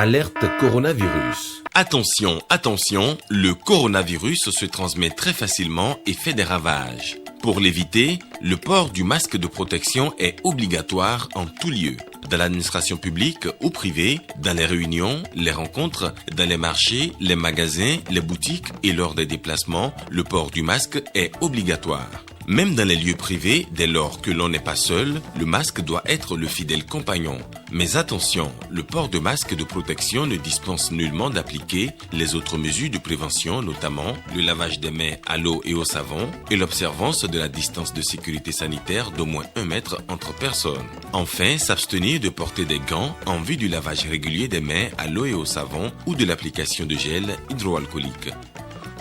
Alerte coronavirus. Attention, attention, le coronavirus se transmet très facilement et fait des ravages. Pour l'éviter, le port du masque de protection est obligatoire en tout lieu. Dans l'administration publique ou privée, dans les réunions, les rencontres, dans les marchés, les magasins, les boutiques et lors des déplacements, le port du masque est obligatoire. Même dans les lieux privés, dès lors que l'on n'est pas seul, le masque doit être le fidèle compagnon. Mais attention, le port de masque de protection ne dispense nullement d'appliquer les autres mesures de prévention, notamment le lavage des mains à l'eau et au savon et l'observance de la distance de sécurité sanitaire d'au moins 1 mètre entre personnes. Enfin, s'abstenir de porter des gants en vue du lavage régulier des mains à l'eau et au savon ou de l'application de gel hydroalcoolique.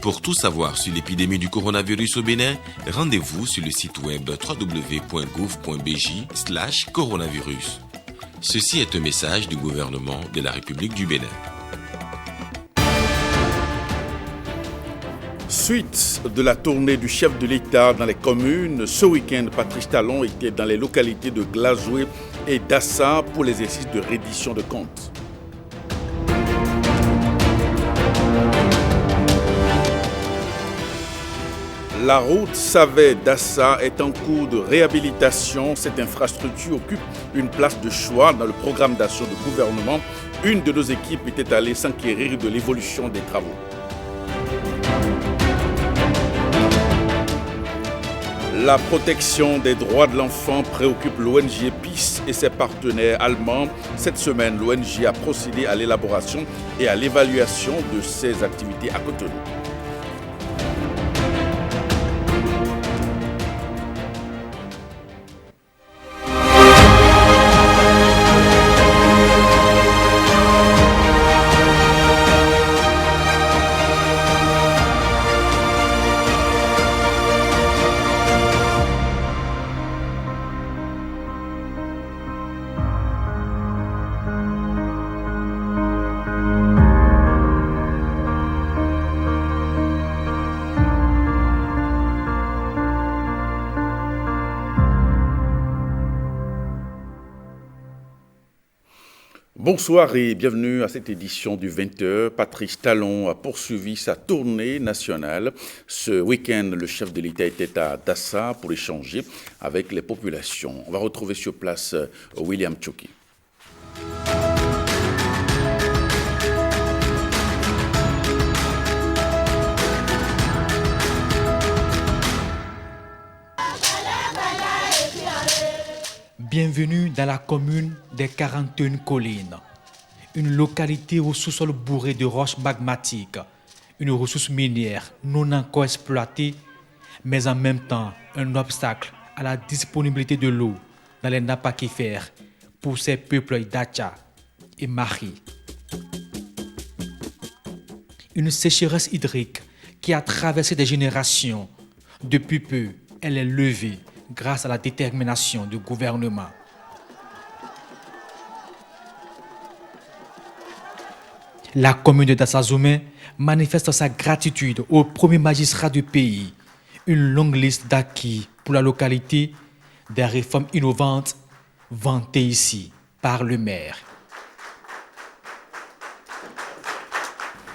Pour tout savoir sur l'épidémie du coronavirus au Bénin, rendez-vous sur le site web www.gouv.bj/coronavirus. Ceci est un message du gouvernement de la République du Bénin. Suite de la tournée du chef de l'État dans les communes, ce week-end, Patrice Talon était dans les localités de Glazoué et Dassa pour l'exercice de reddition de comptes. La route Savet-Dassa est en cours de réhabilitation. Cette infrastructure occupe une place de choix dans le programme d'action du gouvernement. Une de nos équipes était allée s'enquérir de l'évolution des travaux. La protection des droits de l'enfant préoccupe l'ONG PIS et ses partenaires allemands. Cette semaine, l'ONG a procédé à l'élaboration et à l'évaluation de ses activités à Cotonou. Bonsoir et bienvenue à cette édition du 20h. Patrice Talon a poursuivi sa tournée nationale. Ce week-end, le chef de l'État était à Dassa pour échanger avec les populations. On va retrouver sur place William Tchoki. Bienvenue dans la commune des 41 collines, une localité au sous-sol bourré de roches magmatiques, une ressource minière non encore exploitée, mais en même temps un obstacle à la disponibilité de l'eau dans les nappes aquifères pour ces peuples d'Acha et Mahi. Une sécheresse hydrique qui a traversé des générations. Depuis peu, elle est levée grâce à la détermination du gouvernement. La commune de Dassa-Zoumé manifeste sa gratitude au premier magistrat du pays. Une longue liste d'acquis pour la localité, des réformes innovantes vantées ici par le maire.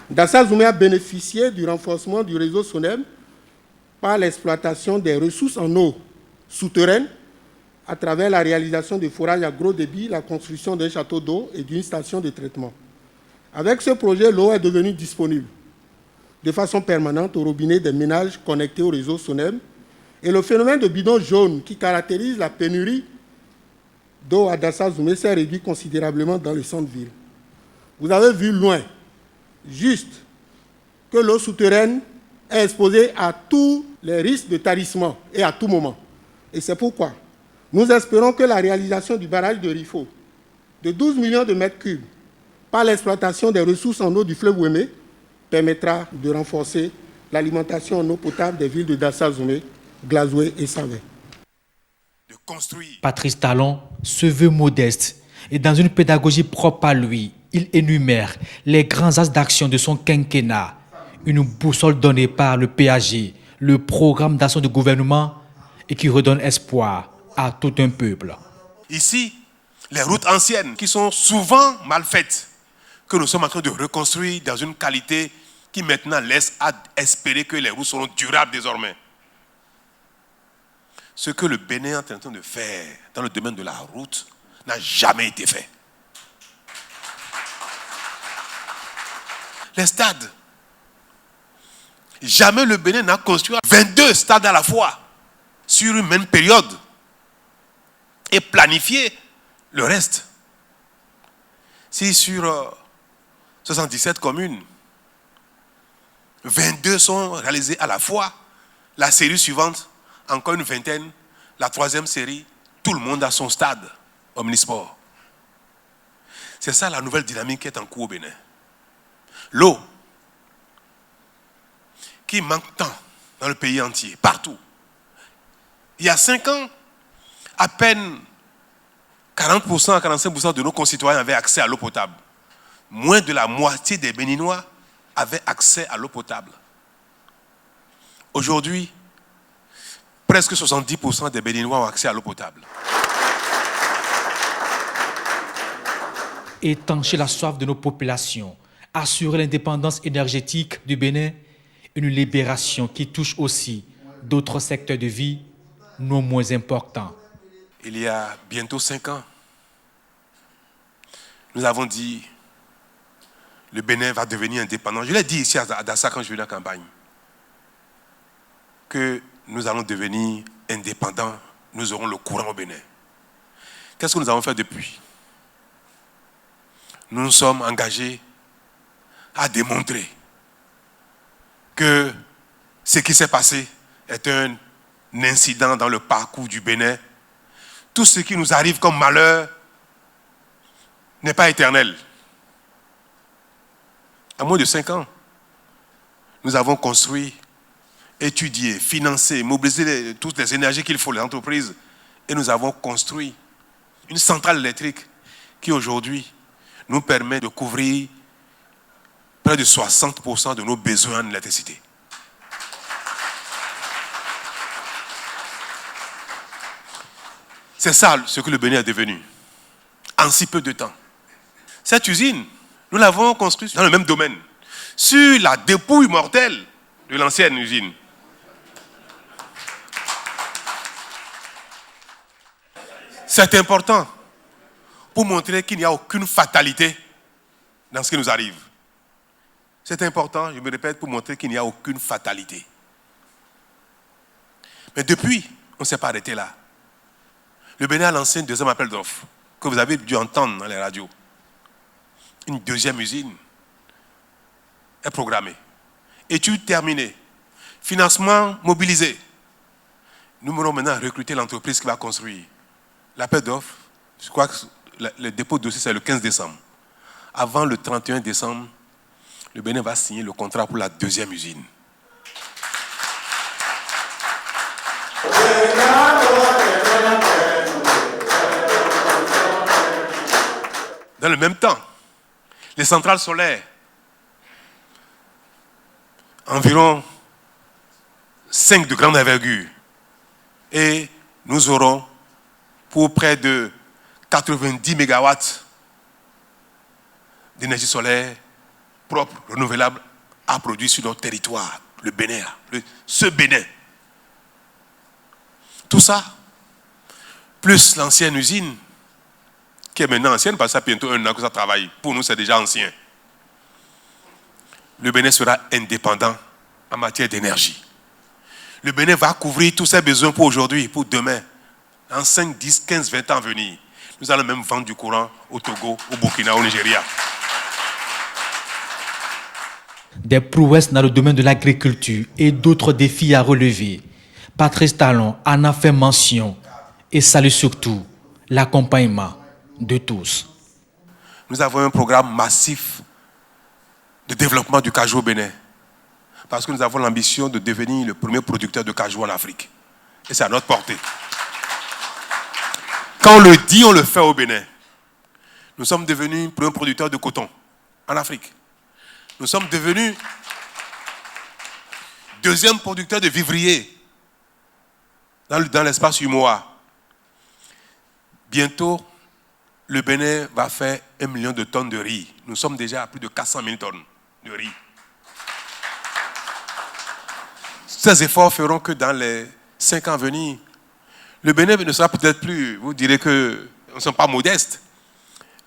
Dassa-Zoumé a bénéficié du renforcement du réseau SONEM par l'exploitation des ressources en eau souterraines à travers la réalisation de forages à gros débit, la construction d'un château d'eau et d'une station de traitement. Avec ce projet, l'eau est devenue disponible de façon permanente au robinet des ménages connectés au réseau SONEM et le phénomène de bidon jaune qui caractérise la pénurie d'eau à Dassa-Zoumé s'est réduit considérablement dans le centre-ville. Vous avez vu loin, juste, que l'eau souterraine est exposée à tous les risques de tarissement et à tout moment. Et c'est pourquoi nous espérons que la réalisation du barrage de Rifo de 12 millions de mètres cubes par l'exploitation des ressources en eau du fleuve Ouémé permettra de renforcer l'alimentation en eau potable des villes de Dassa-Zoumé, Glazoué et Savet. Patrice Talon se veut modeste et dans une pédagogie propre à lui, il énumère les grands axes d'action de son quinquennat, une boussole donnée par le PAG, le programme d'action du gouvernement et qui redonne espoir à tout un peuple. Ici, les routes anciennes qui sont souvent mal faites, que nous sommes en train de reconstruire dans une qualité qui maintenant laisse à espérer que les routes seront durables désormais. Ce que le Bénin est en train de faire dans le domaine de la route n'a jamais été fait. Les stades. Jamais le Bénin n'a construit 22 stades à la fois sur une même période et planifié le reste. Si sur 77 communes, 22 sont réalisées à la fois, la série suivante, encore une vingtaine, la troisième série, tout le monde a son stade omnisport. C'est ça la nouvelle dynamique qui est en cours au Bénin. L'eau, qui manque tant dans le pays entier, partout. Il y a 5 ans, à peine 40% à 45% de nos concitoyens avaient accès à l'eau potable. Moins de la moitié des Béninois avaient accès à l'eau potable. Aujourd'hui, presque 70% des Béninois ont accès à l'eau potable. Étancher la soif de nos populations, assurer l'indépendance énergétique du Bénin, une libération qui touche aussi d'autres secteurs de vie non moins importants. Il y a bientôt 5 ans, nous avons dit le Bénin va devenir indépendant. Je l'ai dit ici à Dassa quand je venais en campagne, que nous allons devenir indépendants, nous aurons le courant au Bénin. Qu'est-ce que nous avons fait depuis? Nous nous sommes engagés à démontrer que ce qui s'est passé est un incident dans le parcours du Bénin. Tout ce qui nous arrive comme malheur n'est pas éternel. À moins de 5 ans, nous avons construit, étudié, financé, mobilisé toutes les énergies qu'il faut, les entreprises, et nous avons construit une centrale électrique qui aujourd'hui nous permet de couvrir près de 60% de nos besoins en électricité. C'est ça ce que le Bénin est devenu, en si peu de temps. Cette usine, nous l'avons construite dans le même domaine, sur la dépouille mortelle de l'ancienne usine. C'est important pour montrer qu'il n'y a aucune fatalité dans ce qui nous arrive. C'est important, je me répète, pour montrer qu'il n'y a aucune fatalité. Mais depuis, on ne s'est pas arrêté là. Le Bénin a lancé un deuxième appel d'offres que vous avez dû entendre dans les radios. Une deuxième usine est programmée. Études terminées. Financement mobilisé. Nous allons maintenant recruter l'entreprise qui va construire. L'appel d'offres, je crois que le dépôt de dossier, c'est le 15 décembre. Avant le 31 décembre, le Bénin va signer le contrat pour la deuxième usine. Dans le même temps, les centrales solaires, environ 5 de grande envergure, et nous aurons pour près de 90 mégawatts d'énergie solaire propre, renouvelable, à produire sur notre territoire, le Bénin, ce Bénin. Tout ça, plus l'ancienne usine, qui est maintenant ancienne, parce que ça fait bientôt 1 an que ça travaille. Pour nous, c'est déjà ancien. Le Bénin sera indépendant en matière d'énergie. Le Bénin va couvrir tous ses besoins pour aujourd'hui, pour demain. En 5, 10, 15, 20 ans à venir. Nous allons même vendre du courant au Togo, au Burkina, au Nigeria. Des prouesses dans le domaine de l'agriculture et d'autres défis à relever. Patrice Talon en a fait mention et salue surtout l'accompagnement de tous. Nous avons un programme massif de développement du cajou au Bénin. Parce que nous avons l'ambition de devenir le premier producteur de cajou en Afrique. Et c'est à notre portée. Quand on le dit, on le fait au Bénin. Nous sommes devenus le premier producteur de coton en Afrique. Nous sommes devenus deuxième producteur de vivrier dans l'espace UMOA. Bientôt, le Bénin va faire 1 million de tonnes de riz. Nous sommes déjà à plus de 400 000 tonnes de riz. Ces efforts feront que dans les 5 ans à venir, le Bénin ne sera peut-être plus, vous direz que nous ne sommes pas modestes,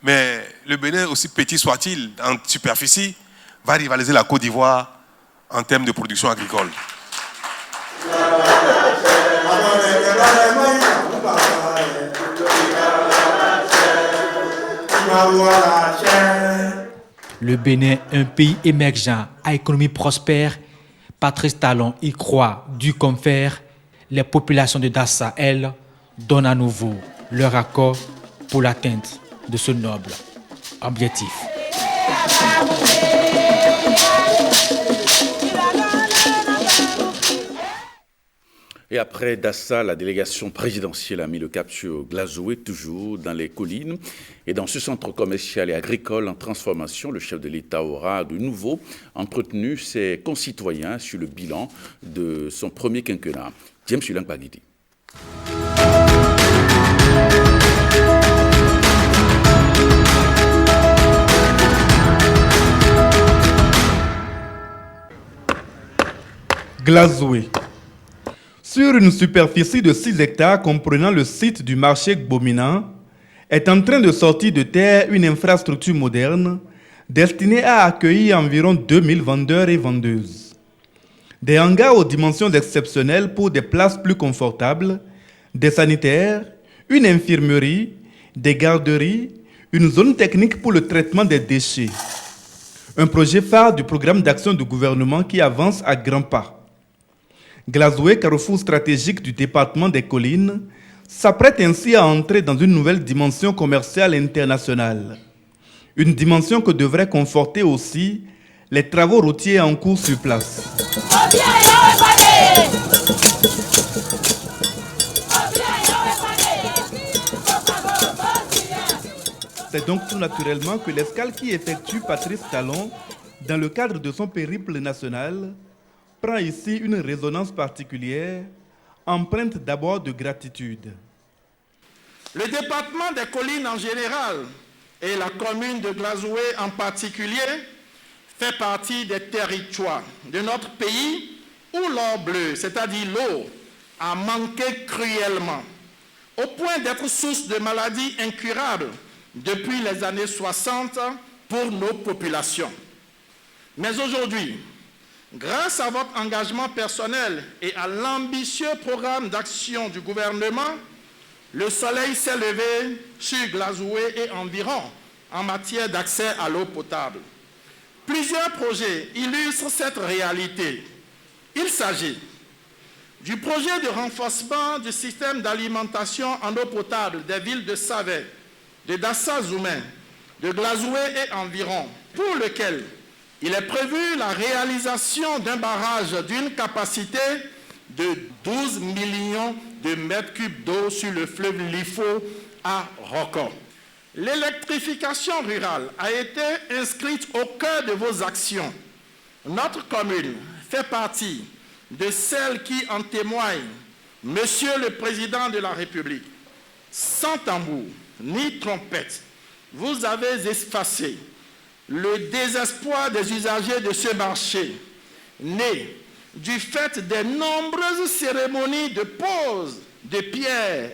mais le Bénin, aussi petit soit-il en superficie, va rivaliser la Côte d'Ivoire en termes de production agricole. Le Bénin, un pays émergent à économie prospère, Patrice Talon y croit dur comme fer. Les populations de Dassa, elles, donnent à nouveau leur accord pour l'atteinte de ce noble objectif. Et après Dassa, la délégation présidentielle a mis le cap sur Glazoué, toujours dans les collines. Et dans ce centre commercial et agricole en transformation, le chef de l'État aura de nouveau entretenu ses concitoyens sur le bilan de son premier quinquennat. James Yulang Bagidi. Glazoué. Sur une superficie de 6 hectares comprenant le site du marché Gbomina, est en train de sortir de terre une infrastructure moderne destinée à accueillir environ 2000 vendeurs et vendeuses. Des hangars aux dimensions exceptionnelles pour des places plus confortables, des sanitaires, une infirmerie, des garderies, une zone technique pour le traitement des déchets. Un projet phare du programme d'action du gouvernement qui avance à grands pas. Glazoué, carrefour stratégique du département des collines, s'apprête ainsi à entrer dans une nouvelle dimension commerciale internationale. Une dimension que devraient conforter aussi les travaux routiers en cours sur place. C'est donc tout naturellement que l'escale qui effectue Patrice Talon dans le cadre de son périple national prend ici une résonance particulière, empreinte d'abord de gratitude. Le département des collines en général et la commune de Glazoué en particulier fait partie des territoires de notre pays où l'or bleu, c'est-à-dire l'eau, a manqué cruellement, au point d'être source de maladies incurables depuis les années 60 pour nos populations. Mais aujourd'hui, grâce à votre engagement personnel et à l'ambitieux programme d'action du gouvernement, le soleil s'est levé sur Glazoué et environ en matière d'accès à l'eau potable. Plusieurs projets illustrent cette réalité. Il s'agit du projet de renforcement du système d'alimentation en eau potable des villes de Savet, de Dassa-Zoumen, de Glazoué et environ, pour lequel il est prévu la réalisation d'un barrage d'une capacité de 12 millions de mètres cubes d'eau sur le fleuve Lifo à Roko. L'électrification rurale a été inscrite au cœur de vos actions. Notre commune fait partie de celles qui en témoignent. Monsieur le Président de la République, sans tambour ni trompette, vous avez effacé le désespoir des usagers de ce marché, né du fait des nombreuses cérémonies de pose de pierres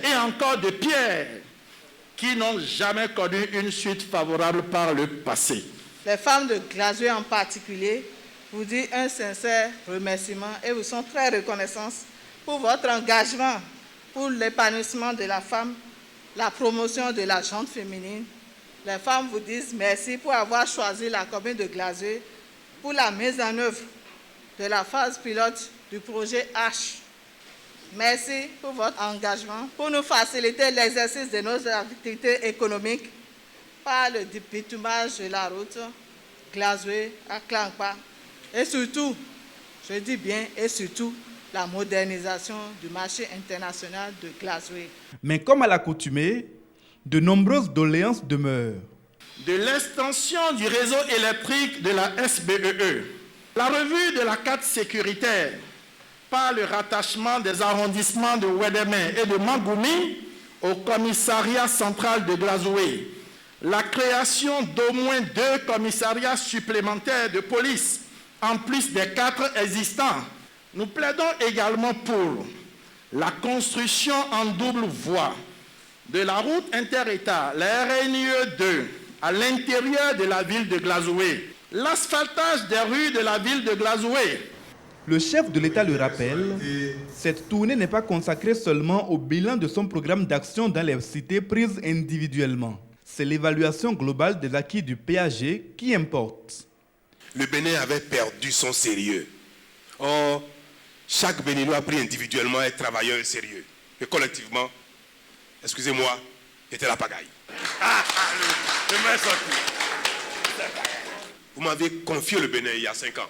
et encore de pierres qui n'ont jamais connu une suite favorable par le passé. Les femmes de Glazoué en particulier vous disent un sincère remerciement et vous sont très reconnaissantes pour votre engagement pour l'épanouissement de la femme, la promotion de la gente féminine. Les femmes vous disent merci pour avoir choisi la commune de Glazoué pour la mise en œuvre de la phase pilote du projet H. Merci pour votre engagement pour nous faciliter l'exercice de nos activités économiques par le bitumage de la route Glazoué à Klankpa et surtout, je dis bien et surtout, la modernisation du marché international de Glazoué. Mais comme à l'accoutumée, de nombreuses doléances demeurent. De l'extension du réseau électrique de la SBEE, la revue de la carte sécuritaire par le rattachement des arrondissements de Ouédémé et de Mangoumi au commissariat central de Glazoué, la création d'au moins 2 commissariats supplémentaires de police, en plus des 4 existants. Nous plaidons également pour la construction en double voie de la route inter-État, la RNIE 2, à l'intérieur de la ville de Glazoué, l'asphaltage des rues de la ville de Glazoué. Le chef de l'État le rappelle, cette tournée n'est pas consacrée seulement au bilan de son programme d'action dans les cités prises individuellement. C'est l'évaluation globale des acquis du PAG qui importe. Le Bénin avait perdu son sérieux. Or, chaque Béninois a pris individuellement un travailleur sérieux. Et collectivement, excusez-moi, c'était la pagaille. Le main sorti. Vous m'avez confié le Bénin il y a 5 ans.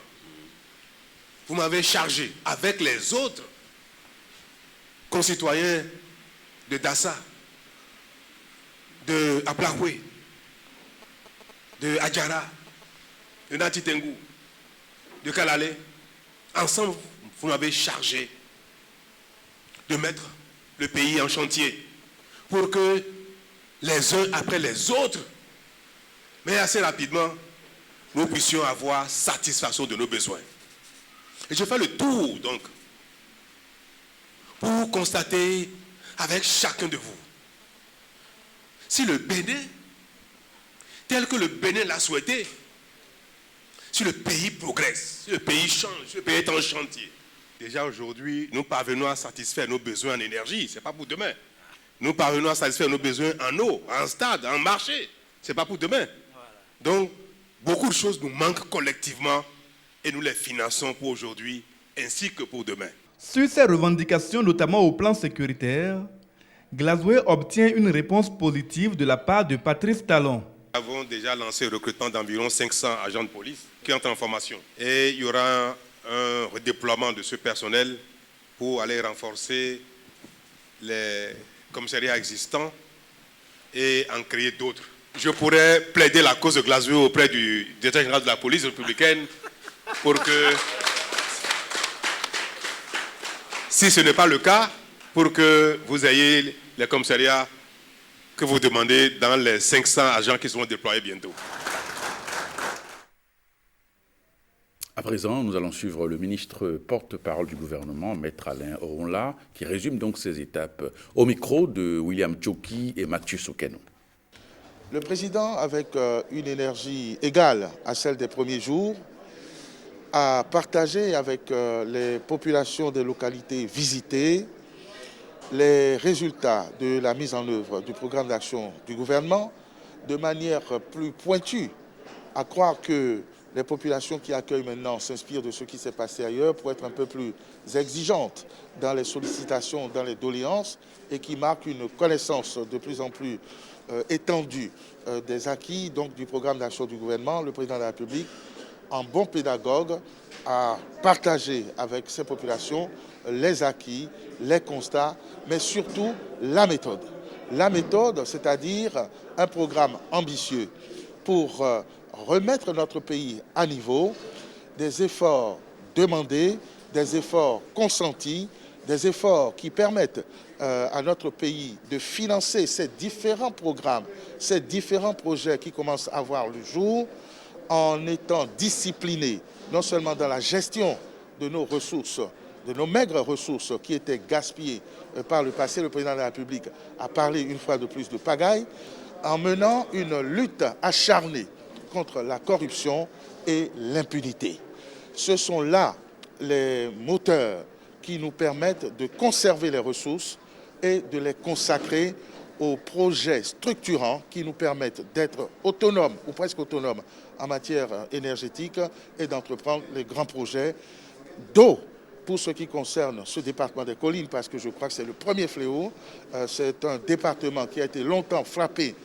Vous m'avez chargé avec les autres concitoyens de Dassa, de Aplahoué, de Adjara, de Natitengu, de Kalale. Ensemble, vous m'avez chargé de mettre le pays en chantier pour que les uns après les autres, mais assez rapidement, nous puissions avoir satisfaction de nos besoins. Et je fais le tour, donc, pour constater avec chacun de vous, si le Bénin, tel que le Bénin l'a souhaité, si le pays progresse, si le pays change, si le pays est en chantier. Déjà aujourd'hui, nous parvenons à satisfaire nos besoins en énergie, ce n'est pas pour demain. Nous parvenons à satisfaire nos besoins en eau, en stade, en marché, ce n'est pas pour demain. Donc, beaucoup de choses nous manquent collectivement et nous les finançons pour aujourd'hui ainsi que pour demain. Sur ces revendications, notamment au plan sécuritaire, Glazoué obtient une réponse positive de la part de Patrice Talon. Nous avons déjà lancé le recrutement d'environ 500 agents de police qui entrent en formation. Et il y aura un redéploiement de ce personnel pour aller renforcer les commissariats existants et en créer d'autres. Je pourrais plaider la cause de Glazoué auprès du directeur général de la police républicaine pour que, si ce n'est pas le cas, pour que vous ayez les commissariats que vous demandez dans les 500 agents qui seront déployés bientôt. À présent, nous allons suivre le ministre porte-parole du gouvernement, Maître Alain Oronla, qui résume donc ces étapes au micro de William Tchoki et Mathieu Sokeno. Le président, avec une énergie égale à celle des premiers jours, a partagé avec les populations des localités visitées les résultats de la mise en œuvre du programme d'action du gouvernement de manière plus pointue, à croire que les populations qui accueillent maintenant s'inspirent de ce qui s'est passé ailleurs pour être un peu plus exigeantes dans les sollicitations, dans les doléances et qui marquent une connaissance de plus en plus étendue des acquis donc, du programme d'action du gouvernement. Le président de la République, en bon pédagogue, a partagé avec ces populations les acquis, les constats, mais surtout la méthode. La méthode, c'est-à-dire un programme ambitieux pour remettre notre pays à niveau, des efforts demandés, des efforts consentis, des efforts qui permettent à notre pays de financer ces différents programmes, ces différents projets qui commencent à voir le jour en étant disciplinés, non seulement dans la gestion de nos ressources, de nos maigres ressources qui étaient gaspillées par le passé. Le président de la République a parlé une fois de plus de pagaille, en menant une lutte acharnée contre la corruption et l'impunité. Ce sont là les moteurs qui nous permettent de conserver les ressources et de les consacrer aux projets structurants qui nous permettent d'être autonomes ou presque autonomes en matière énergétique et d'entreprendre les grands projets d'eau. Pour ce qui concerne ce département des collines, parce que je crois que c'est le premier fléau, c'est un département qui a été longtemps frappé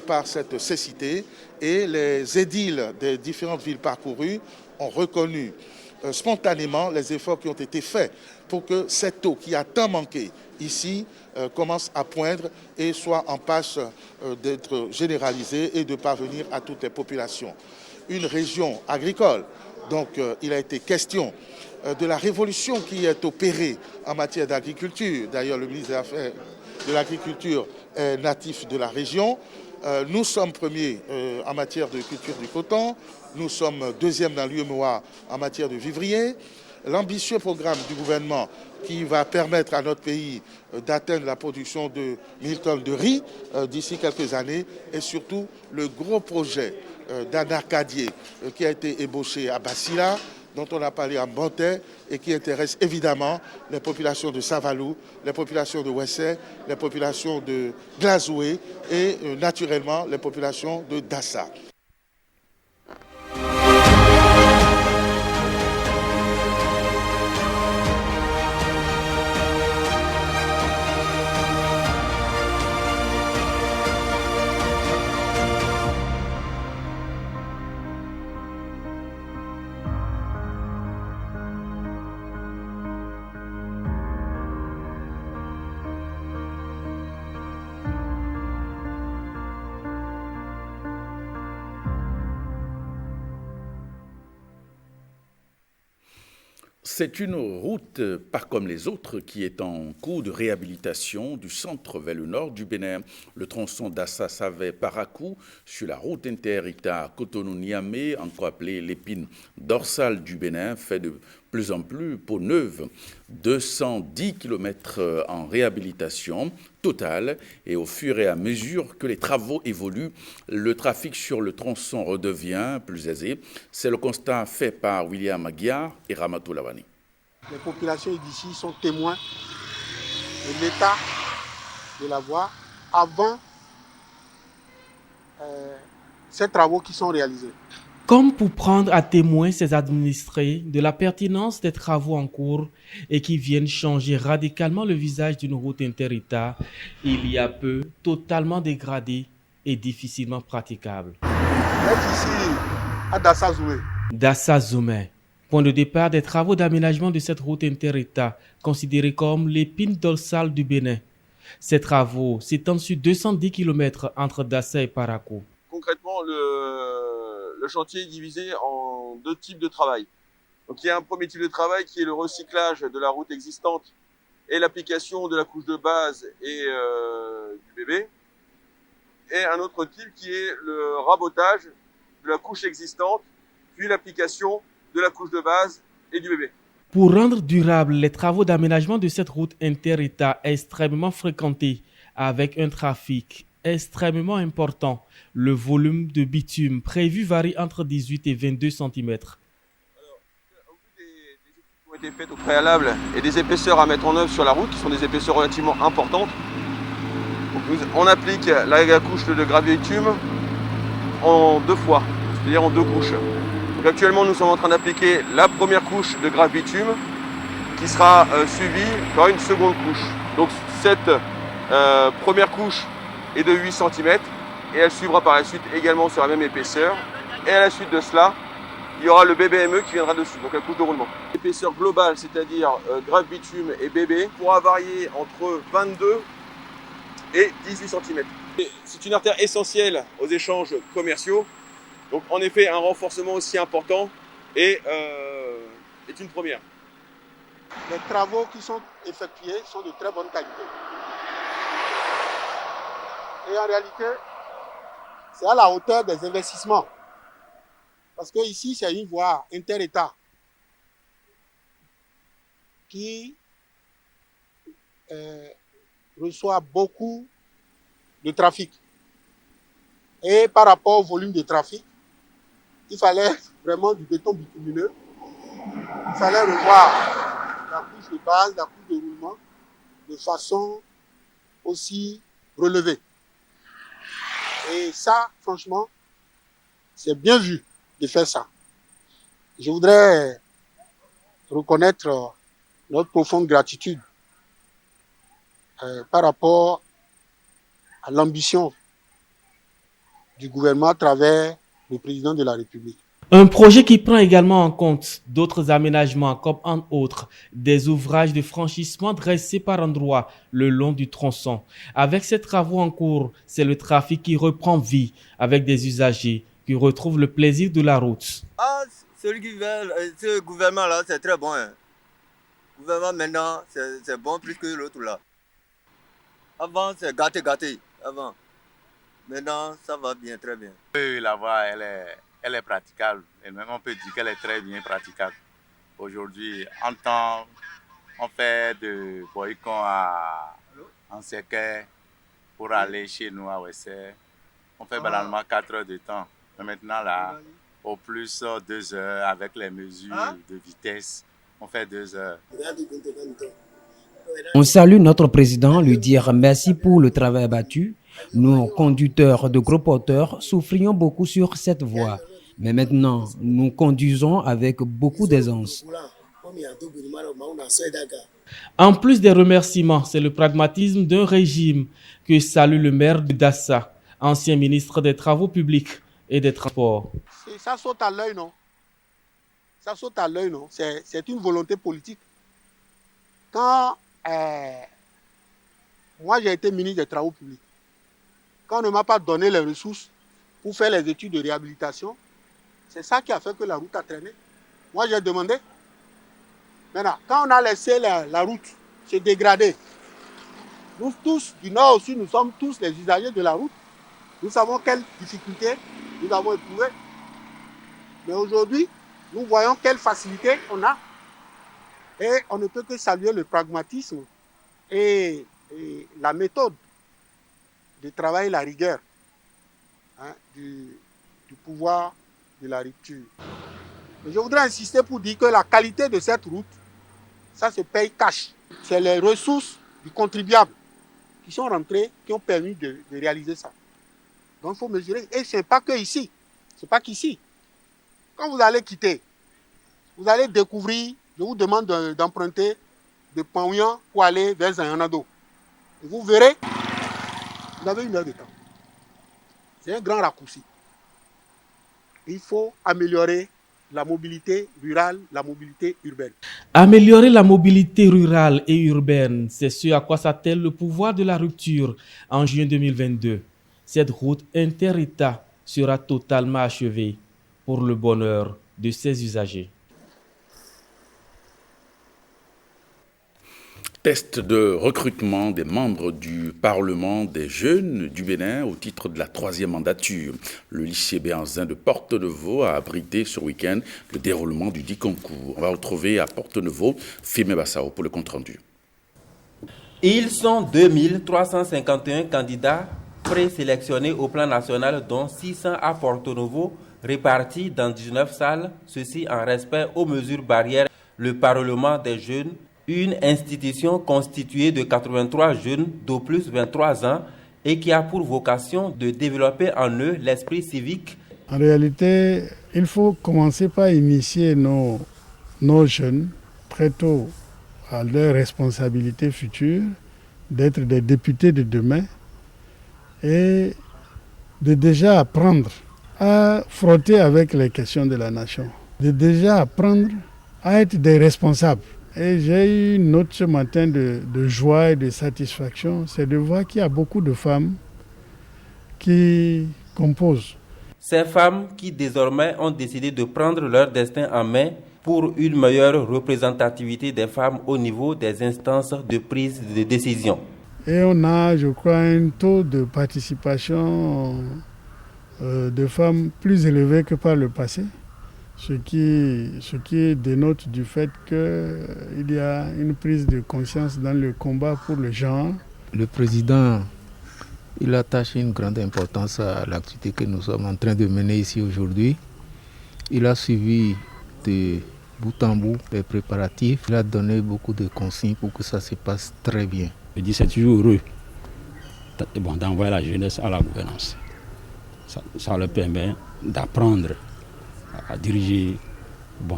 par cette cécité et les édiles des différentes villes parcourues ont reconnu spontanément les efforts qui ont été faits pour que cette eau qui a tant manqué ici commence à poindre et soit en passe d'être généralisée et de parvenir à toutes les populations. Une région agricole, donc il a été question de la révolution qui est opérée en matière d'agriculture. D'ailleurs, le ministre des Affaires de l'agriculture est natif de la région. Nous sommes premiers en matière de culture du coton. Nous sommes deuxième dans l'UEMOA en matière de vivrier. L'ambitieux programme du gouvernement qui va permettre à notre pays d'atteindre la production de 1000 tonnes de riz d'ici quelques années et surtout le gros projet d'un arcadier qui a été ébauché à Bassila, dont on a parlé en Bantais et qui intéresse évidemment les populations de Savalou, les populations de Wessé, les populations de Glazoué et naturellement les populations de Dassa. C'est une route, pas comme les autres, qui est en cours de réhabilitation du centre vers le nord du Bénin. Le tronçon d'Assa-Savé-Parakou sur la route inter-État Cotonou-Niamey, encore appelée l'épine dorsale du Bénin, fait de plus en plus peau neuve. 210 km en réhabilitation totale et au fur et à mesure que les travaux évoluent, le trafic sur le tronçon redevient plus aisé. C'est le constat fait par William Aguiar et Ramatou Lavani. Les populations d'ici sont témoins de l'état de la voie avant ces travaux qui sont réalisés. Comme pour prendre à témoin ces administrés de la pertinence des travaux en cours et qui viennent changer radicalement le visage d'une route inter-État, il y a peu totalement dégradée et difficilement praticable. Ici, à Dassa-Zoumé. Dassa-Zoumé, point de départ des travaux d'aménagement de cette route inter-État, considérée comme l'épine dorsale du Bénin. Ces travaux s'étendent sur 210 km entre Dassa et Parakou. Concrètement, le chantier est divisé en deux types de travail. Donc il y a un premier type de travail qui est le recyclage de la route existante et l'application de la couche de base et du bébé. Et un autre type qui est le rabotage de la couche existante, puis l'application de la couche de base et du bébé. Pour rendre durables les travaux d'aménagement de cette route inter-État extrêmement fréquentée, avec un trafic extrêmement important, le volume de bitume prévu varie entre 18 et 22 cm. Au vu des études qui ont été faites au préalable et des épaisseurs à mettre en œuvre sur la route, qui sont des épaisseurs relativement importantes, on applique la couche de gravier bitume en deux fois, c'est-à-dire en deux couches. Donc actuellement, nous sommes en train d'appliquer la première couche de gravier bitume qui sera suivie par une seconde couche. Donc cette première couche est de 8 cm et elle suivra par la suite également sur la même épaisseur. Et à la suite de cela, il y aura le BBME qui viendra dessus, donc la couche de roulement. L'épaisseur globale, c'est-à-dire gravier bitume et bébé, pourra varier entre 22 et 18 cm. C'est une artère essentielle aux échanges commerciaux. Donc en effet, un renforcement aussi important est une première. Les travaux qui sont effectués sont de très bonne qualité. Et en réalité, c'est à la hauteur des investissements. Parce que ici, c'est une voie inter-État qui reçoit beaucoup de trafic. Et par rapport au volume de trafic, il fallait vraiment du béton bitumineux. Il fallait revoir la couche de base, la couche de roulement, de façon aussi relevée. Et ça, franchement, c'est bien vu de faire ça. Je voudrais reconnaître notre profonde gratitude par rapport à l'ambition du gouvernement à travers le président de la République. Un projet qui prend également en compte d'autres aménagements comme entre autres des ouvrages de franchissement dressés par endroits le long du tronçon. Avec ces travaux en cours, c'est le trafic qui reprend vie avec des usagers qui retrouvent le plaisir de la route. Ah, celui qui vient, ce gouvernement-là, c'est très bon. Hein. Le gouvernement maintenant, c'est bon plus que l'autre là. Avant, c'est gâté. Avant. Maintenant, ça va bien, très bien. Oui, la voie, elle est praticable. Et même on peut dire qu'elle est très bien praticable. Aujourd'hui, en temps, on fait de Boycon en Séquet pour aller chez nous à Wessé. On fait banalement 4 heures de temps. Mais maintenant, là, au plus 2 heures avec les mesures de vitesse, on fait 2 heures. On salue notre président, lui dire merci pour le travail abattu. Nous, conducteurs de gros porteurs, souffrions beaucoup sur cette voie. Mais maintenant, nous conduisons avec beaucoup d'aisance. En plus des remerciements, c'est le pragmatisme d'un régime que salue le maire de Dassa, ancien ministre des Travaux publics et des Transports. Ça saute à l'œil, non? Ça saute à l'œil, non? C'est une volonté politique. Quand moi j'ai été ministre des Travaux publics, quand on ne m'a pas donné les ressources pour faire les études de réhabilitation, c'est ça qui a fait que la route a traîné. Moi j'ai demandé. Maintenant, quand on a laissé la route se dégrader, nous tous, du nord au sud, nous sommes tous les usagers de la route. Nous savons quelles difficultés nous avons éprouvées. Mais aujourd'hui, nous voyons quelle facilité on a. Et on ne peut que saluer le pragmatisme et la méthode de travail, la rigueur du pouvoir de la rupture. Mais je voudrais insister pour dire que la qualité de cette route, ça se paye cash. C'est les ressources du contribuable qui sont rentrées, qui ont permis de réaliser ça. Donc il faut mesurer. Et ce n'est pas que ici. C'est pas qu'ici. Quand vous allez quitter, vous allez découvrir, je vous demande d'emprunter de Paouyan pour aller vers Zayanado. Et vous verrez, vous avez 1 heure de temps. C'est un grand raccourci. Il faut améliorer la mobilité rurale, la mobilité urbaine. Améliorer la mobilité rurale et urbaine, c'est ce à quoi s'attelle le pouvoir de la rupture en juin 2022. Cette route inter-État sera totalement achevée pour le bonheur de ses usagers. Test de recrutement des membres du Parlement des jeunes du Bénin au titre de la 3e mandature. Le lycée Béhanzin de Porte-Nouveau a abrité ce week-end le déroulement du dit concours. On va retrouver à Porte-Nouveau Fimé Bassao pour le compte-rendu. Ils sont 2351 candidats présélectionnés au plan national, dont 600 à Porto-Novo, répartis dans 19 salles, ceci en respect aux mesures barrières. Le Parlement des jeunes, une institution constituée de 83 jeunes d'au plus 23 ans et qui a pour vocation de développer en eux l'esprit civique. En réalité, il faut commencer par initier nos jeunes très tôt à leurs responsabilités futures, d'être des députés de demain et de déjà apprendre à frotter avec les questions de la nation, de déjà apprendre à être des responsables. Et j'ai eu une note ce matin de joie et de satisfaction, c'est de voir qu'il y a beaucoup de femmes qui composent. Ces femmes qui désormais ont décidé de prendre leur destin en main pour une meilleure représentativité des femmes au niveau des instances de prise de décision. Et on a, je crois, un taux de participation de femmes plus élevé que par le passé. Ce qui dénote du fait qu'il y a une prise de conscience dans le combat pour le genre. Le président, il attache une grande importance à l'activité que nous sommes en train de mener ici aujourd'hui. Il a suivi de bout en bout les préparatifs. Il a donné beaucoup de consignes pour que ça se passe très bien. Je dis c'est toujours heureux d'envoyer la jeunesse à la gouvernance. Ça leur permet d'apprendre à diriger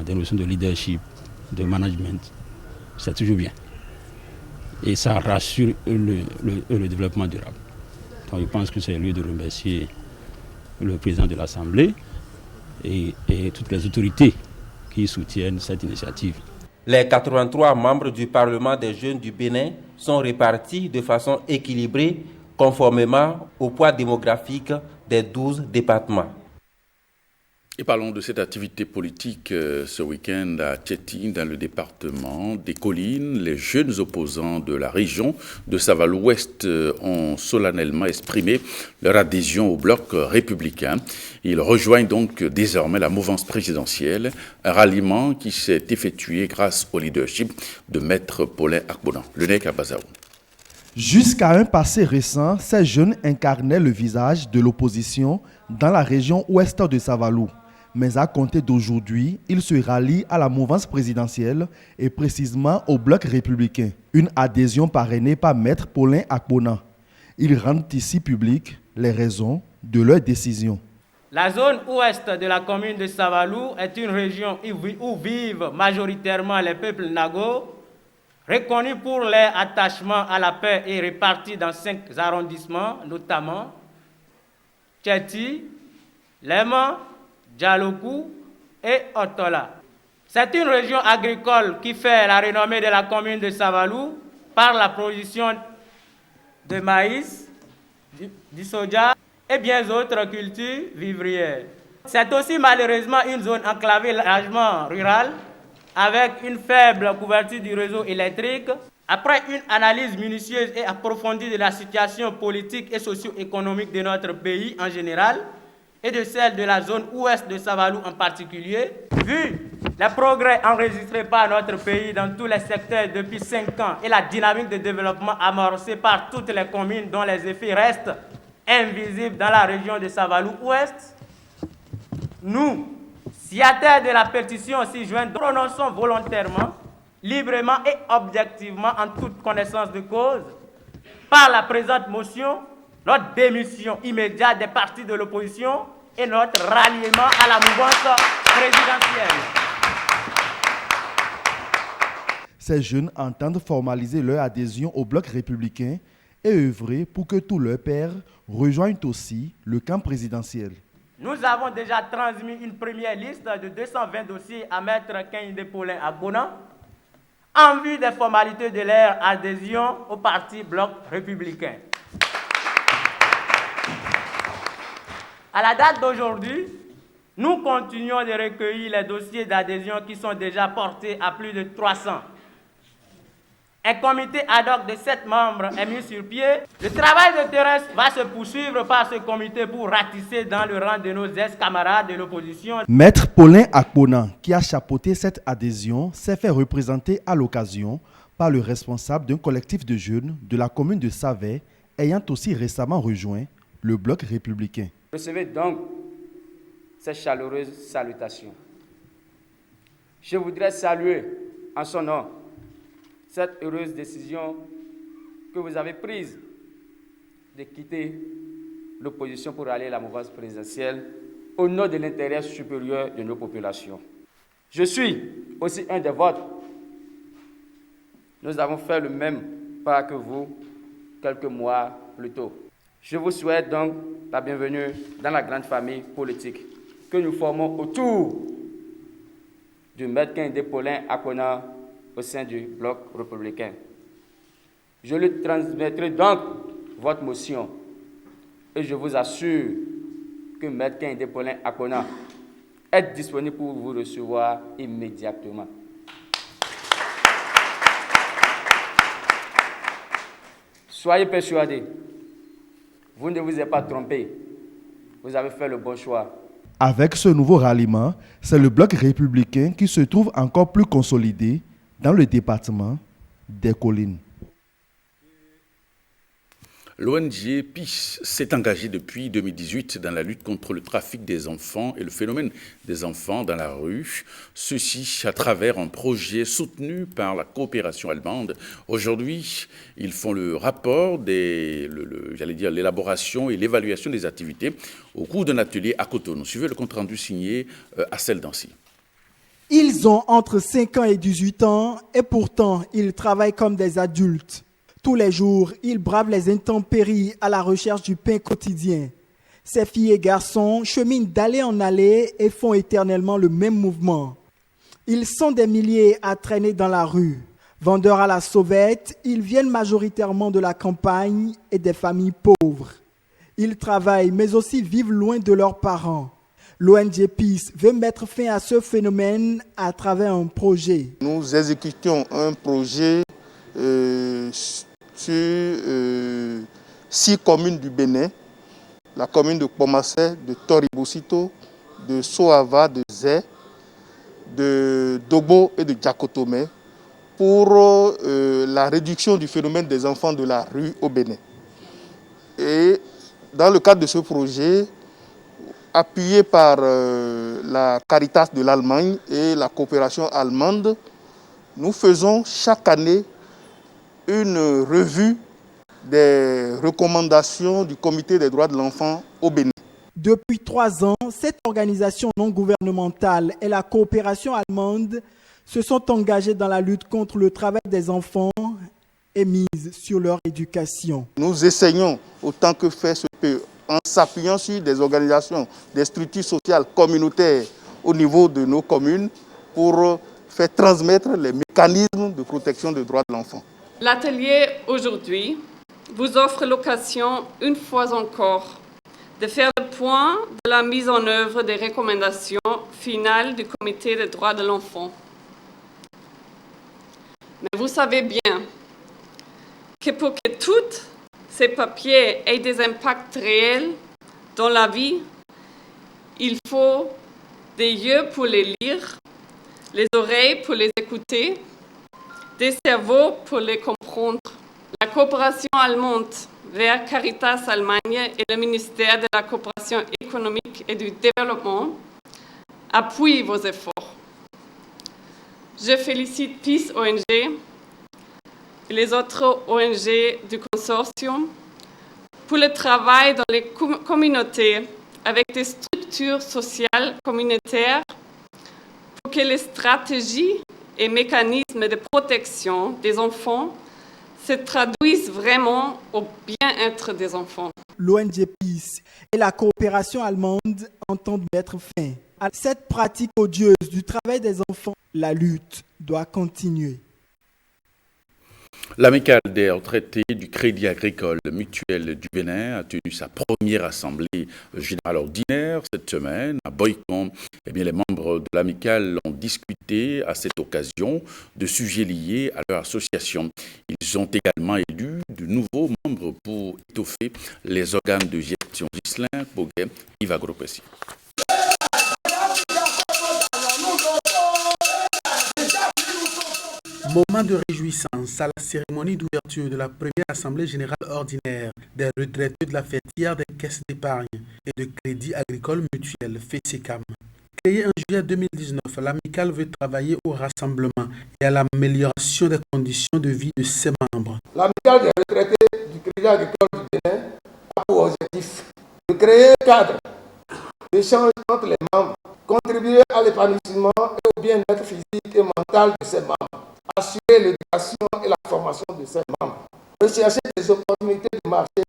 des notions de leadership, de management. C'est toujours bien. Et ça rassure le développement durable. Donc je pense que c'est lieu de remercier le président de l'Assemblée et toutes les autorités qui soutiennent cette initiative. Les 83 membres du Parlement des jeunes du Bénin sont répartis de façon équilibrée conformément au poids démographique des 12 départements. Et parlons de cette activité politique ce week-end à Tchétine, dans le département des Collines. Les jeunes opposants de la région de Savalou-Ouest ont solennellement exprimé leur adhésion au bloc républicain. Ils rejoignent donc désormais la mouvance présidentielle, un ralliement qui s'est effectué grâce au leadership de Maître Paulin Akbonan. Le NEC à Bazaou. Jusqu'à un passé récent, ces jeunes incarnaient le visage de l'opposition dans la région ouest de Savalou. Mais à compter d'aujourd'hui, ils se rallient à la mouvance présidentielle et précisément au bloc républicain. Une adhésion parrainée par Maître Paulin Akbonan. Ils rendent ici publiques les raisons de leur décision. La zone ouest de la commune de Savalou est une région où vivent majoritairement les peuples Nago, reconnus pour leur attachement à la paix et répartis dans 5 arrondissements, notamment Tchéti, Léman, Djalokou et Otola. C'est une région agricole qui fait la renommée de la commune de Savalou par la production de maïs, du soja et bien d'autres cultures vivrières. C'est aussi malheureusement une zone enclavée largement rurale avec une faible couverture du réseau électrique. Après une analyse minutieuse et approfondie de la situation politique et socio-économique de notre pays en général, et de celle de la zone ouest de Savalou en particulier, vu les progrès enregistrés par notre pays dans tous les secteurs depuis 5 ans et la dynamique de développement amorcée par toutes les communes dont les effets restent invisibles dans la région de Savalou-Ouest, nous, signataires de la pétition ci-jointe, prononçons volontairement, librement et objectivement en toute connaissance de cause, par la présente motion, notre démission immédiate des partis de l'opposition et notre ralliement à la mouvance présidentielle. Ces jeunes entendent formaliser leur adhésion au bloc républicain et œuvrer pour que tous leurs pairs rejoignent aussi le camp présidentiel. Nous avons déjà transmis une première liste de 220 dossiers à Maître Kehinde Paulin Akbonan en vue des formalités de leur adhésion au parti bloc républicain. À la date d'aujourd'hui, nous continuons de recueillir les dossiers d'adhésion qui sont déjà portés à plus de 300. Un comité ad hoc de 7 membres est mis sur pied. Le travail de terrain va se poursuivre par ce comité pour ratisser dans le rang de nos ex-camarades de l'opposition. Maître Paulin Akbonan, qui a chapeauté cette adhésion, s'est fait représenter à l'occasion par le responsable d'un collectif de jeunes de la commune de Savet, ayant aussi récemment rejoint le bloc républicain. Recevez donc ces chaleureuses salutations. Je voudrais saluer en son nom cette heureuse décision que vous avez prise de quitter l'opposition pour aller à la mouvance présidentielle au nom de l'intérêt supérieur de nos populations. Je suis aussi un des vôtres. Nous avons fait le même pas que vous quelques mois plus tôt. Je vous souhaite donc la bienvenue dans la grande famille politique que nous formons autour du Maître Kehinde Paulin Akbonan au sein du bloc républicain. Je lui transmettrai donc votre motion et je vous assure que Maître Kehinde Paulin Akbonan est disponible pour vous recevoir immédiatement. Soyez persuadés. Vous ne vous êtes pas trompé. Vous avez fait le bon choix. Avec ce nouveau ralliement, c'est le bloc républicain qui se trouve encore plus consolidé dans le département des Collines. L'ONG PIS s'est engagée depuis 2018 dans la lutte contre le trafic des enfants et le phénomène des enfants dans la rue. Ceci à travers un projet soutenu par la coopération allemande. Aujourd'hui, ils font le rapport l'élaboration et l'évaluation des activités au cours d'un atelier à Cotonou. Suivez le compte-rendu signé Assel Dancy. Ils ont entre 5 ans et 18 ans et pourtant, ils travaillent comme des adultes. Tous les jours, ils bravent les intempéries à la recherche du pain quotidien. Ces filles et garçons cheminent d'allée en allée et font éternellement le même mouvement. Ils sont des milliers à traîner dans la rue. Vendeurs à la sauvette, ils viennent majoritairement de la campagne et des familles pauvres. Ils travaillent mais aussi vivent loin de leurs parents. L'ONG PEACE veut mettre fin à ce phénomène à travers un projet. Nous exécutions un projet sur 6 communes du Bénin, la commune de Pomassé, de Toribosito, de Soava, de Zé, de Dobo et de Djakotome, pour la réduction du phénomène des enfants de la rue au Bénin. Et dans le cadre de ce projet, appuyé par la Caritas de l'Allemagne et la coopération allemande, nous faisons chaque année une revue des recommandations du Comité des droits de l'enfant au Bénin. Depuis 3 ans, cette organisation non gouvernementale et la coopération allemande se sont engagés dans la lutte contre le travail des enfants et misent sur leur éducation. Nous essayons autant que faire se peut, en s'appuyant sur des organisations, des structures sociales communautaires au niveau de nos communes pour faire transmettre les mécanismes de protection des droits de l'enfant. L'atelier aujourd'hui vous offre l'occasion, une fois encore, de faire le point de la mise en œuvre des recommandations finales du Comité des droits de l'enfant. Mais vous savez bien que pour que tous ces papiers aient des impacts réels dans la vie, il faut des yeux pour les lire, les oreilles pour les écouter, des cerveaux pour les comprendre. La coopération allemande vers Caritas Allemagne et le ministère de la coopération économique et du développement appuient vos efforts. Je félicite PEACE ONG et les autres ONG du consortium pour le travail dans les communautés avec des structures sociales communautaires pour que les stratégies et mécanismes de protection des enfants se traduisent vraiment au bien-être des enfants. L'ONG PEACE et la coopération allemande entendent mettre fin à cette pratique odieuse du travail des enfants. La lutte doit continuer. L'amicale des retraités du Crédit agricole mutuel du Bénin a tenu sa première assemblée générale ordinaire cette semaine à Boycon. Les membres de l'amicale ont discuté à cette occasion de sujets liés à leur association. Ils ont également élu de nouveaux membres pour étoffer les organes de gestion. Ghislain Boguet, Yves Agropessi. Moment de réjouissance à la cérémonie d'ouverture de la première assemblée générale ordinaire des retraités de la fêtière des caisses d'épargne et de crédit agricole mutuel FECECAM. Créée en juillet 2019, l'amicale veut travailler au rassemblement et à l'amélioration des conditions de vie de ses membres. L'amicale des retraités du crédit agricole du Bénin a pour objectif de créer un cadre d'échange entre les membres, contribuer à l'épanouissement et au bien-être physique et mental de ses membres, assurer l'éducation et la formation de ses membres, rechercher des opportunités de marché,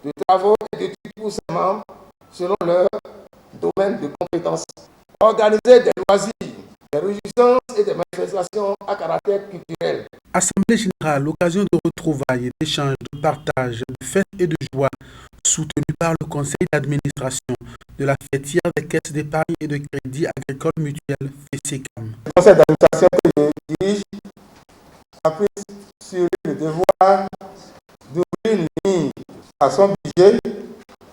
de travaux et d'études pour ses membres selon leur domaine de compétences, organiser des loisirs, des réjouissances et des manifestations à caractère culturel. Assemblée générale, l'occasion de retrouvailles, d'échanges, de partage, de fêtes et de joie, soutenue par le conseil d'administration de la fêtière des caisses d'épargne et de crédit agricole mutuel FECECAM. Le conseil d'administration que je dirige a pris sur le devoir d'ouvrir une ligne à son budget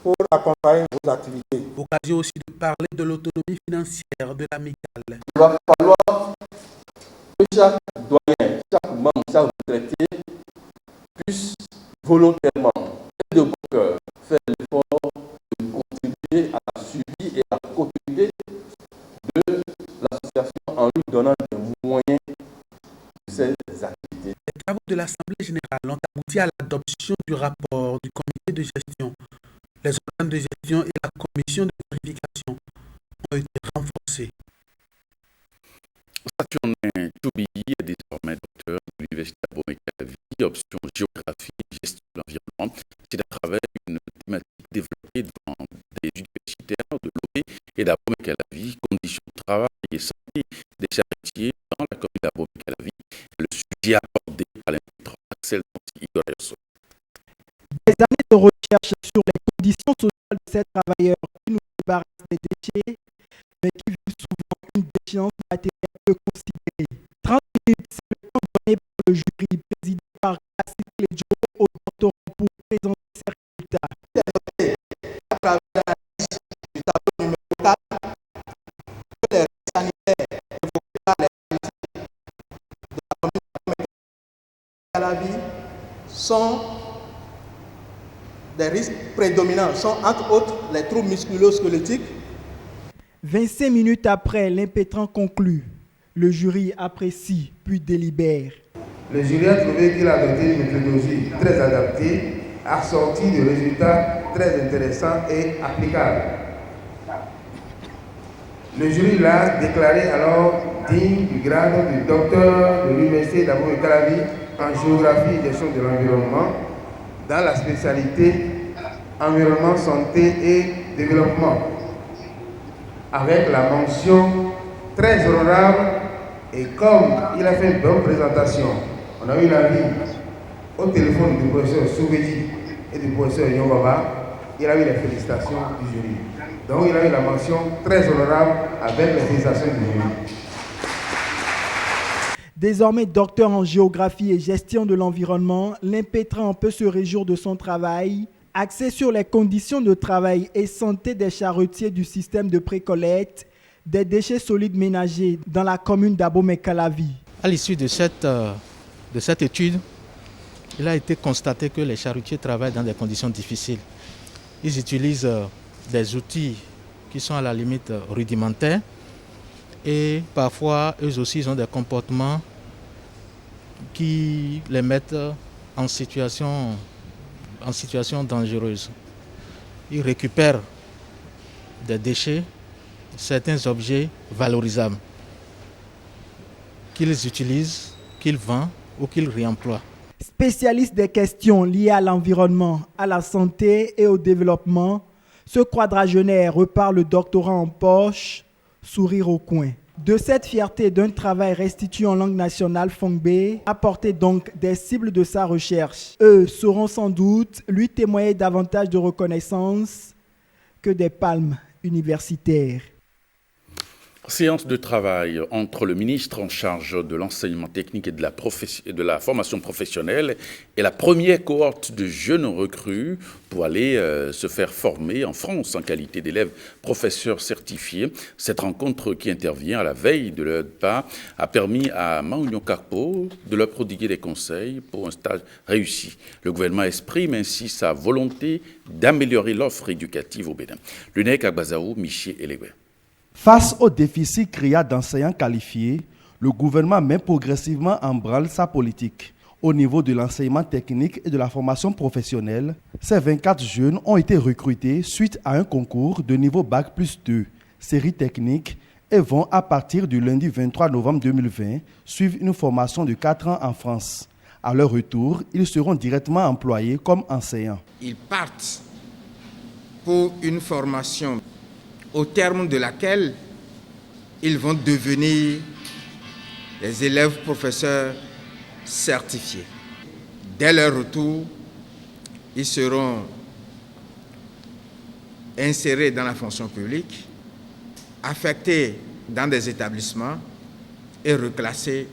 pour accompagner vos activités. Occasion aussi de parler de l'autonomie financière de l'amicale. Il va falloir que chaque doyen, chaque membre, chaque retraité puisse volontairement et de bon cœur faire l'effort de contribuer à la suivi et à la continuité de l'association en lui donnant des moyens de ses activités. Les travaux de l'Assemblée générale ont abouti à l'adoption du rapport du comité de gestion. Les organes de gestion et la commission de vérification ont été renforcés. Saturnin Toubilly est désormais docteur de l'Université Abomey-Calavi, option géographie et gestion de l'environnement. C'est à travers une thématique développée devant des universitaires de l'OB et d'Abomey-Calavi, conditions de travail et santé des charretiers dans la commune d'Abomey-Calavi. Le sujet abordé par l'intro Axel Igor Erso. Des années de recherche sur les conditions sociales de ces travailleurs qui nous débarrassent des déchets mais qui vivent souvent une déchéance matérielle peu considérée. 30 minutes, c'est le temps donné par le jury, présidé par Racine Clédio, au doctorant pour présenter ses résultats. À travers l'analyse du tableau numéro 4, que les risques sanitaires évoqués par les politiques de la commune de la vie sont des risques prédominants, sont entre autres les troubles musculo-squelettiques. 25 minutes après, l'impétrant conclut. Le jury apprécie puis délibère. Le jury a trouvé qu'il a adopté une méthodologie très adaptée, assortie de résultats très intéressants et applicables. Le jury l'a déclaré alors digne du grade de docteur de l'Université d'Abomey-Calavi en géographie et gestion de l'environnement dans la spécialité environnement, santé et développement, avec la mention très honorable. Et comme il a fait une bonne présentation, on a eu l'avis au téléphone du professeur Soubedi et du professeur Nyobaba, il a eu les félicitations du jury. Donc il a eu la mention très honorable avec les félicitations du jury. Désormais docteur en géographie et gestion de l'environnement, l'impétrant peut se réjouir de son travail, axé sur les conditions de travail et santé des charretiers du système de précollecte des déchets solides ménagers dans la commune d'Abomey-Calavi. À l'issue de cette étude, il a été constaté que les charretiers travaillent dans des conditions difficiles. Ils utilisent des outils qui sont à la limite rudimentaires et parfois, eux aussi, ils ont des comportements qui les mettent en situation dangereuse. Ils récupèrent des déchets, certains objets valorisables qu'ils utilisent, qu'ils vendent ou qu'ils réemploient. Spécialiste des questions liées à l'environnement, à la santé et au développement, ce quadragénaire repart le doctorat en poche, sourire au coin. De cette fierté d'un travail restitué en langue nationale Fongbe, apporter donc des cibles de sa recherche. Eux sauront sans doute lui témoigner davantage de reconnaissance que des palmes universitaires. Séance de travail entre le ministre en charge de l'enseignement technique et de la formation professionnelle et la première cohorte de jeunes recrues pour aller se faire former en France en qualité d'élèves professeurs certifiés. Cette rencontre qui intervient à la veille de leur départ a permis à Maounion Carpo de leur prodiguer des conseils pour un stage réussi. Le gouvernement exprime ainsi sa volonté d'améliorer l'offre éducative au Bénin. Lunek Agbazaou, Michi Elewe. Face au déficit criard d'enseignants qualifiés, le gouvernement met progressivement en branle sa politique. Au niveau de l'enseignement technique et de la formation professionnelle, ces 24 jeunes ont été recrutés suite à un concours de niveau Bac+2, série technique, et vont à partir du lundi 23 novembre 2020 suivre une formation de 4 ans en France. À leur retour, ils seront directement employés comme enseignants. Ils partent pour une formation au terme de laquelle ils vont devenir des élèves professeurs certifiés. Dès leur retour, ils seront insérés dans la fonction publique, affectés dans des établissements et reclassés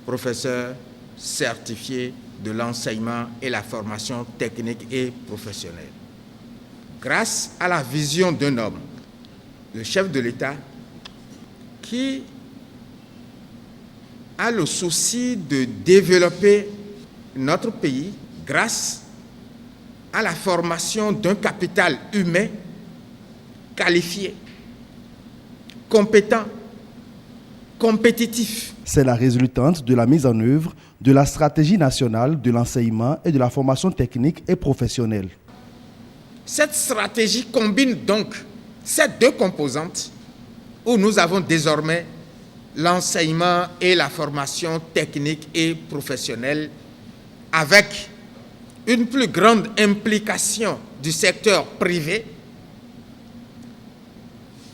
professeurs certifiés de l'enseignement et la formation technique et professionnelle. Grâce à la vision d'un homme, le chef de l'État, qui a le souci de développer notre pays grâce à la formation d'un capital humain qualifié, compétent, compétitif. C'est la résultante de la mise en œuvre de la stratégie nationale de l'enseignement et de la formation technique et professionnelle. Cette stratégie combine donc ces deux composantes où nous avons désormais l'enseignement et la formation technique et professionnelle avec une plus grande implication du secteur privé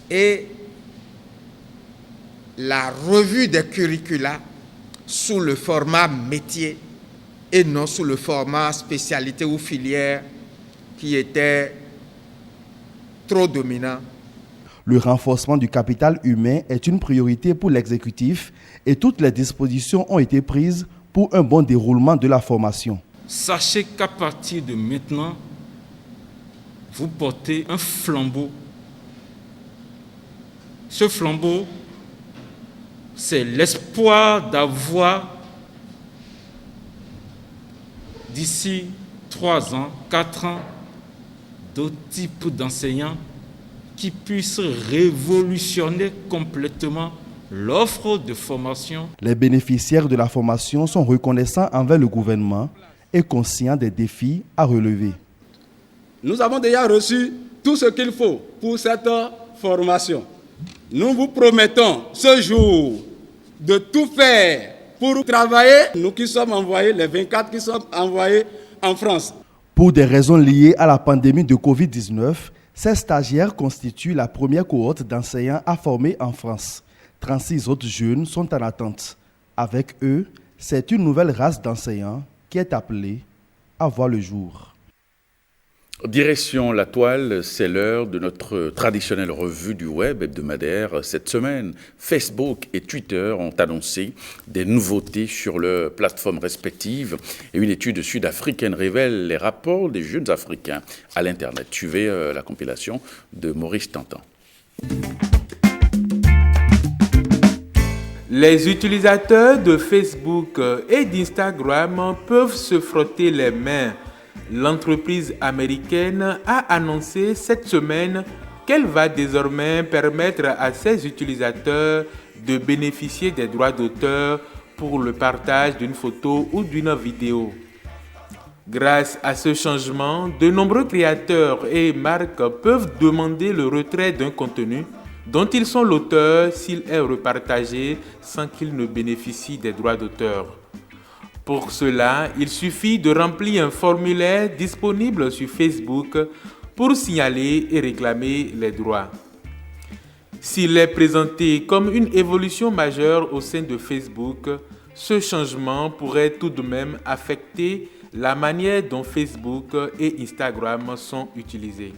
et la revue des curricula sous le format métier et non sous le format spécialité ou filière qui était trop dominant. Le renforcement du capital humain est une priorité pour l'exécutif et toutes les dispositions ont été prises pour un bon déroulement de la formation. Sachez qu'à partir de maintenant, vous portez un flambeau. Ce flambeau, c'est l'espoir d'avoir d'ici 3 ans, 4 ans, d'autres types d'enseignants qui puissent révolutionner complètement l'offre de formation. Les bénéficiaires de la formation sont reconnaissants envers le gouvernement et conscients des défis à relever. Nous avons déjà reçu tout ce qu'il faut pour cette formation. Nous vous promettons ce jour de tout faire pour travailler, nous qui sommes envoyés, les 24 qui sont envoyés en France. Pour des raisons liées à la pandémie de Covid-19, ces stagiaires constituent la première cohorte d'enseignants à former en France. 36 autres jeunes sont en attente. Avec eux, c'est une nouvelle race d'enseignants qui est appelée à voir le jour. Direction la toile, c'est l'heure de notre traditionnelle revue du web hebdomadaire. Cette semaine, Facebook et Twitter ont annoncé des nouveautés sur leurs plateformes respectives et une étude sud-africaine révèle les rapports des jeunes Africains à l'Internet. Suivez la compilation de Maurice Tantan. Les utilisateurs de Facebook et d'Instagram peuvent se frotter les mains. L'entreprise américaine a annoncé cette semaine qu'elle va désormais permettre à ses utilisateurs de bénéficier des droits d'auteur pour le partage d'une photo ou d'une vidéo. Grâce à ce changement, de nombreux créateurs et marques peuvent demander le retrait d'un contenu dont ils sont l'auteur s'il est repartagé sans qu'ils ne bénéficient des droits d'auteur. Pour cela, il suffit de remplir un formulaire disponible sur Facebook pour signaler et réclamer les droits. S'il est présenté comme une évolution majeure au sein de Facebook, ce changement pourrait tout de même affecter la manière dont Facebook et Instagram sont utilisés.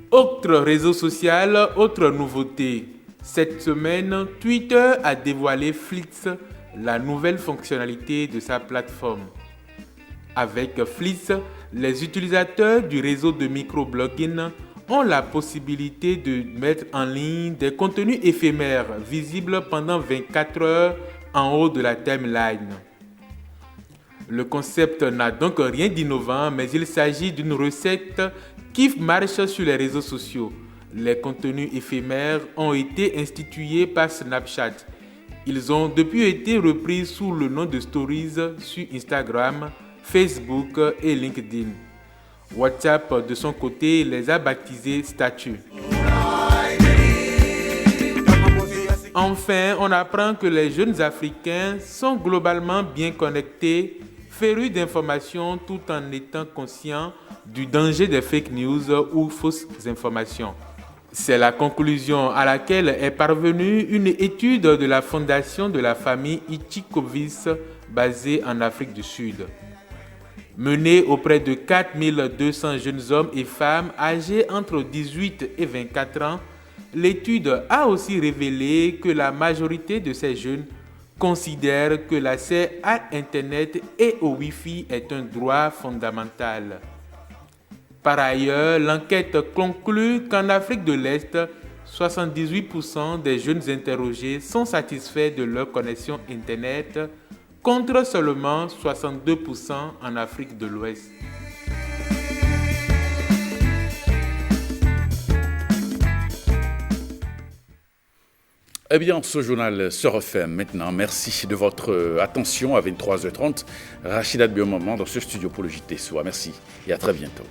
Autre réseau social, autre nouveauté. Cette semaine, Twitter a dévoilé Fleets, la nouvelle fonctionnalité de sa plateforme. Avec Fleets, les utilisateurs du réseau de microblogging ont la possibilité de mettre en ligne des contenus éphémères visibles pendant 24 heures en haut de la timeline. Le concept n'a donc rien d'innovant, mais il s'agit d'une recette qui marche sur les réseaux sociaux. Les contenus éphémères ont été institués par Snapchat. Ils ont depuis été repris sous le nom de Stories sur Instagram, Facebook et LinkedIn. WhatsApp, de son côté, les a baptisés Statuts. Enfin, on apprend que les jeunes Africains sont globalement bien connectés, férus d'informations tout en étant conscients du danger des fake news ou fausses informations. C'est la conclusion à laquelle est parvenue une étude de la fondation de la famille Ichikovis basée en Afrique du Sud. Menée auprès de 4200 jeunes hommes et femmes âgés entre 18 et 24 ans, l'étude a aussi révélé que la majorité de ces jeunes considèrent que l'accès à Internet et au Wi-Fi est un droit fondamental. Par ailleurs, l'enquête conclut qu'en Afrique de l'Est, 78% des jeunes interrogés sont satisfaits de leur connexion Internet, contre seulement 62% en Afrique de l'Ouest. Eh bien, ce journal se refait maintenant. Merci de votre attention à 23h30. Rachida Biomaman dans ce studio pour le JT Soir. Merci et à très bientôt.